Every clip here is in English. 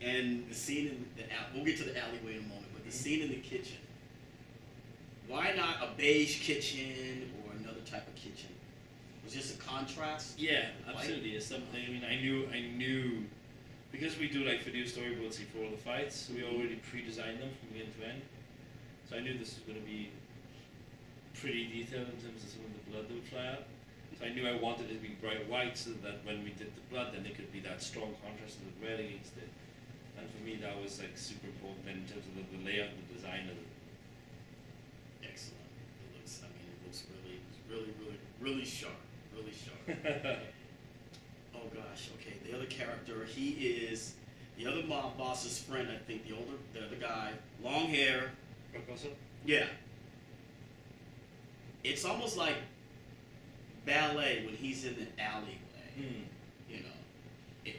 And the scene in the we'll get to the alleyway in a moment, but the scene in the kitchen. Why not a beige kitchen or another type of kitchen? Was this a contrast? Yeah, absolutely. It's something. I mean, I knew, because we do like video storyboards for all the fights, so we already pre-designed them from beginning to end. So I knew this was going to be pretty detailed in terms of some of the blood that would fly out. So I knew I wanted it to be bright white, so that when we did the blood, then it could be that strong contrast of the red against it. And for me, that was like super important in terms of the layout and the design of it. Excellent. It looks. I mean, it looks really sharp. Really sharp. Oh gosh. Okay. The other character, he is the other mob boss's friend. I think the other guy, long hair. Also? Yeah. It's almost like ballet when he's in the alleyway. You know,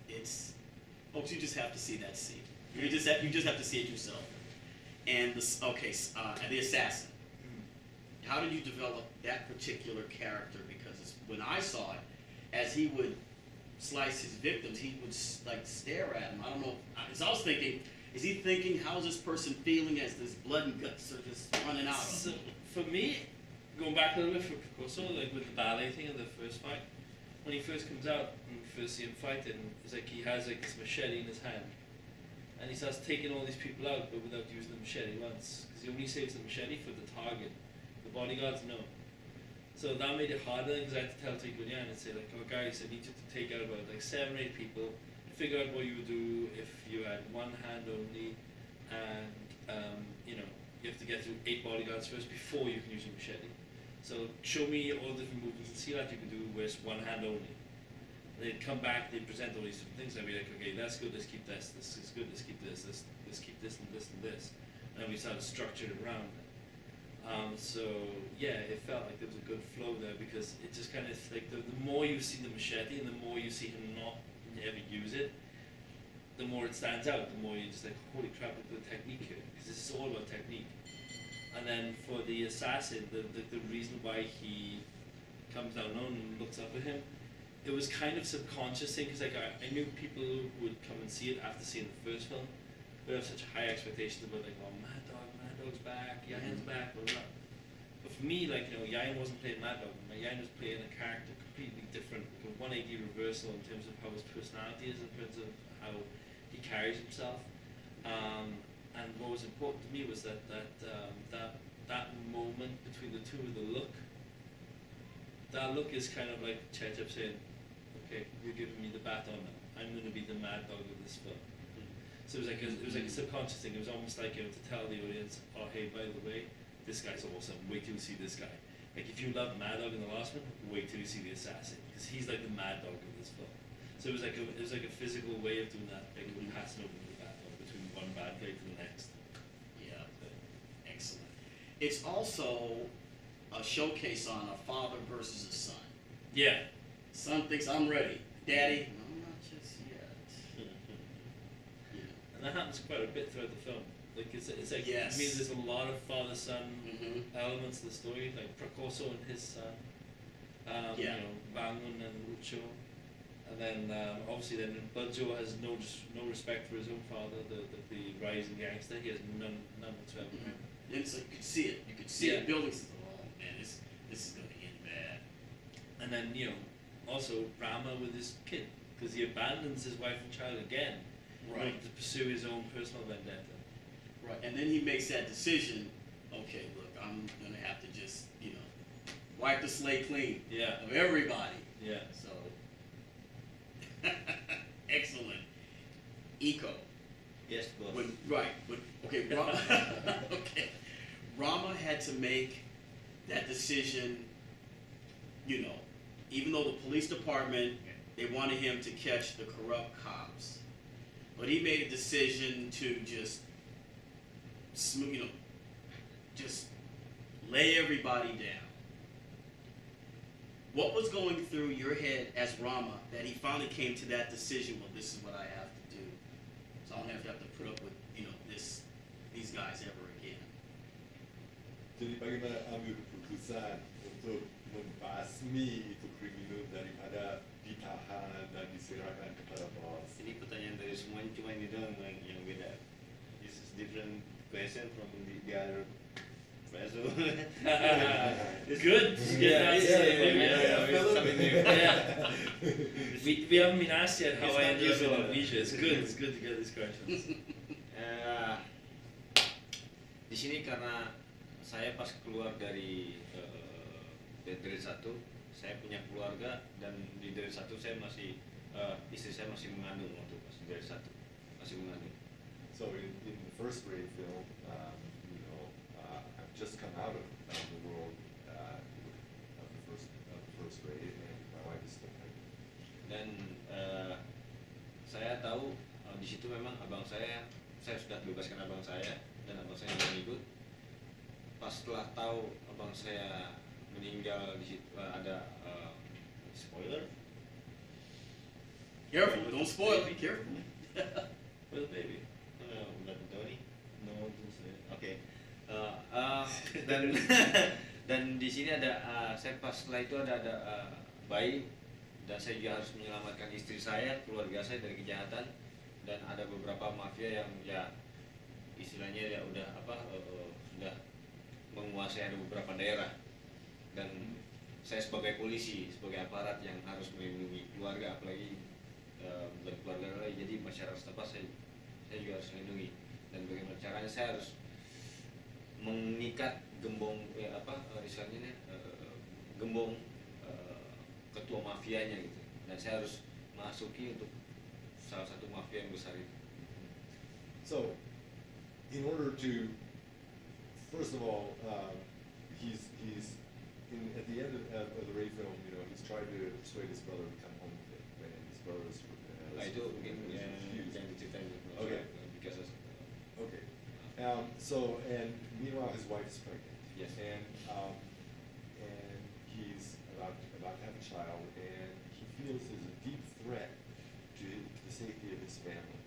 it's folks. You just have to see that scene. You just have to see it yourself. And the assassin. How did you develop that particular character? Because when I saw it, as he would slice his victims, he would like stare at him. I don't know. Because I was thinking, is he thinking, how's this person feeling as this blood and guts are just running out of him? So for me, going back a little bit for Picasso, like with the ballet thing in the first fight, when he first comes out and we first see him fighting, it's like he has like this machete in his hand, and he starts taking all these people out, but without using the machete once, because he only saves the machete for the target. The bodyguards know. So that made it harder, because I had to tell Iko Uwais and say like, oh guys, I need you to take out about like 7 or 8 people, figure out what you would do if you had one hand only, and you know, you have to get through 8 bodyguards first before you can use your machete. So show me all the different movements and see that you can do with one hand only. They'd come back, they'd present all these different things, and I'd be like, okay, that's good, let's keep this is good, let's keep this, let's keep this and this and this. And then we started to structure it around it. So yeah, it felt like there was a good flow there, because it just kind of like the more you see the machete and the more you see him not ever use it, the more it stands out, the more you're just like, holy crap, look at the technique here, because this is all about technique. And then for the assassin, the reason why he comes down on and looks up at him, it was kind of subconscious thing, because like I knew people would come and see it after seeing the first film, but I have such high expectations about like, oh, Mad Dog's back, Yayan's back, blah, blah. But for me, like, you know, Yayan wasn't playing Mad Dog, Yayan was playing a character completely different, like a 180 reversal in terms of how his personality is, in terms of how he carries himself. And what was important to me was that moment between the two, the look. That look is kind of like Chechep saying, okay, you're giving me the baton now. I'm going to be the Mad Dog of this film. So it was like a subconscious thing. It was almost like, you know, to tell the audience, oh hey, by the way, this guy's awesome. Wait till you see this guy. Like if you love Mad Dog in the last one, wait till you see the assassin, because he's like the Mad Dog of this film. So it was like a physical way of doing that, like passing over the baton between one bad guy to the next. Yeah, excellent. It's also a showcase on a father versus a son. Yeah. Son thinks, I'm ready. Daddy, I'm not just yet. And that happens quite a bit throughout the film. Like it's like, yes. I mean, there's a lot of father-son elements to the story, like Prakoso and his son, you know, Bangun and Rucho, and then obviously then Budjo has no respect for his own father, the rising gangster. He has none whatsoever. And so you could see it. You could see it building. Oh man, this is going to end bad. And then, you know, also Rama with his kid, because he abandons his wife and child again, right, to pursue his own personal vendetta. Right, and then he makes that decision. Okay, look, I'm going to have to just, you know, wipe the slate clean. Yeah. Of everybody. Yeah. So, excellent. Iko. Yes, boss. Okay, Rama, okay. Rama had to make that decision, you know, even though the police department, they wanted him to catch the corrupt cops. But he made a decision to just, you know, just lay everybody down. What was going through your head as Rama that he finally came to that decision, well, this is what I have to do. So I don't have to put up with, you know, these guys ever again. Jadi bagaimana ambil keputusan untuk membasmi itu kriminal daripada ditahan dan diserahkan kepada bos? Ini pertanyaan dari semuanya, cuma ini doang yang beda. This is different question from the other question. It's good. Yeah, Something new. Yeah. We haven't been asked yet how It's I not ended up in usual. Indonesia. It's good. It's good to get these questions. Di sini karena saya pas keluar dari dari satu, saya punya keluarga, dan di dari satu saya masih istri saya masih mengandung waktu pas dari satu masih mengandung. So in the first grade film, you know, I've just come out of the world of the first grade, and my wife is still pregnant. Dan saya tahu di situ memang saya sudah bebaskan abang saya, dan abang saya yang ikut. Pas setelah tahu abang saya meninggal, di situ ada spoiler. Careful, don't spoil. Be careful. With a baby. Bukan Tony. No, don't say it. Oke. Dan dan di sini ada saya pas setelah itu ada bayi, dan saya juga harus menyelamatkan istri saya, keluarga saya dari kejahatan, dan ada beberapa mafia yang ya istilahnya ya udah sudah menguasai ada beberapa daerah, dan saya sebagai polisi, sebagai aparat yang harus melindungi keluarga, apalagi bukan keluarga lagi, jadi masyarakat setempat saya juga harus melindungi. Dan bagaimana caranya, saya harus mengikat gembong misalnya gembong ketua mafianya gitu, dan saya harus masuki untuk salah satu mafia yang besar itu. So, in order to, first of all, he's at the end of the Ray film, you know, he's tried to persuade his brother to come home with him, and his brother is Itu mungkin yang refused. diceritain Okay. because Okay. So, and meanwhile, his wife is pregnant. Yes. And he's about to have a child, and he feels there's a deep threat to the safety of his family,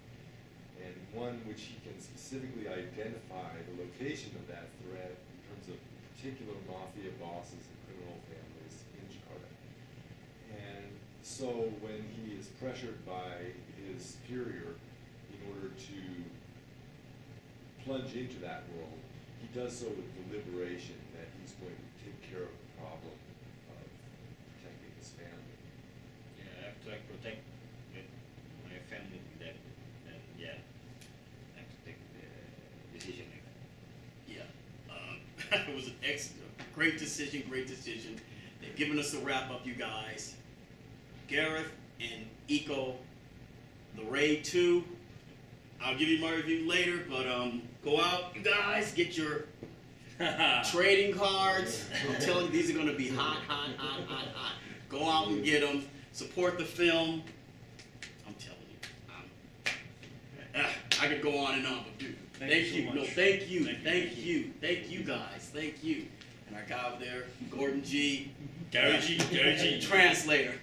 and one which he can specifically identify the location of that threat in terms of particular mafia bosses and criminal families in Jakarta. And so, when he is pressured by his superior in order to plunge into that world, he does so with deliberation that he's going to take care of the problem of protecting his family. yeah, I have to protect my family with that, and yeah, I have to take the decision like that. Yeah, it was an great decision, great decision. They've given us a wrap up, you guys. Gareth and Iko, the Raid 2. I'll give you my review later, but go out, you guys, get your trading cards. I'm telling you, these are going to be hot. Go out and get them. Support the film. I'm telling you. I could go on and on, but dude, thank you. No, thank you. Thank you, guys. Thank you. And our guy over there, Gordon G. Gary G. Translator.